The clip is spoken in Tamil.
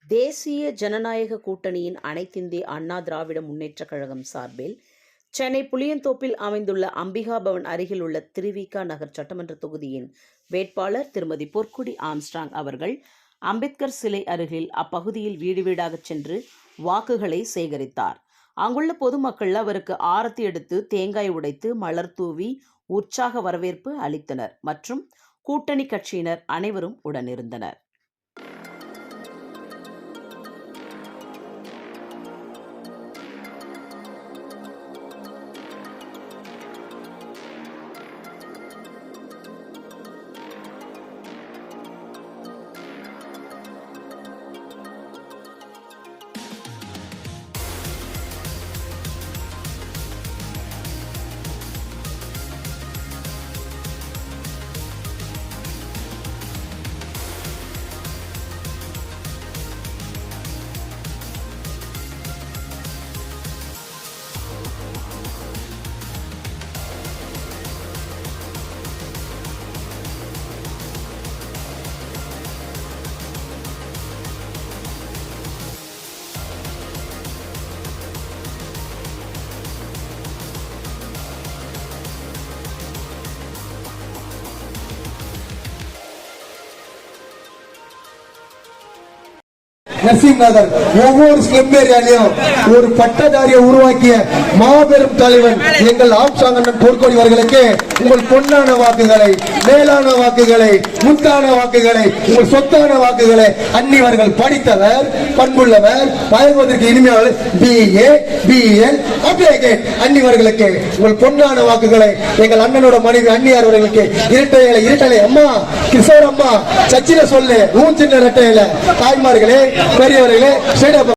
தேசிய ஜனநாயக கூட்டணியின் அனைத்திந்திய அண்ணா திராவிட முன்னேற்றக் கழகம் சார்பில் சென்னை புளியந்தோப்பில் அமைந்துள்ள அம்பிகா பவன் அருகில் உள்ள திருவிக நகர் சட்டமன்ற தொகுதியின் வேட்பாளர் திருமதி பொற்குடி ஆம்ஸ்ட்ராங் அவர்கள் அம்பேத்கர் சிலை அருகில் அப்பகுதியில் வீடு வீடாக சென்று வாக்குகளை சேகரித்தார். அங்குள்ள பொதுமக்கள் அவருக்கு ஆரத்தி எடுத்து தேங்காய் உடைத்து மலர் தூவி உற்சாக வரவேற்பு அளித்தனர் மற்றும் கூட்டணி கட்சியினர் அனைவரும் உடனிருந்தனர். நரசிம் நகர் ஒவ்வொரு ஸ்லம் ஏரியாலையும் ஒரு பட்டதாரியை உருவாக்கிய மாபெரும் தலைவன் எங்கள் ஆம்ஸ்ட்ராங் அண்ணன் பொற்கொடி அவர்களுக்கு உங்கள் பொன்னான வாக்குகளை, மேலான வாக்குகளை, முத்தான வாக்குகளை, உங்கள் சொத்தான வாக்குகளை அன்னிவர்கள் படித்தவர், பண்புள்ளவர், பழகுவதற்கு இனிமையாளர் BA, BL அன்னிவர்களுக்கு உங்கள் பொன்னான வாக்குகளை எங்கள் அண்ணனோட மனைவி அன்னியார் அவர்களுக்கு இரட்டை அம்மா கிஷோர் அம்மா சச்சின சொல்லு ஊன் சின்ன இரட்டையில தாய்மார்களே பெரியவர்களே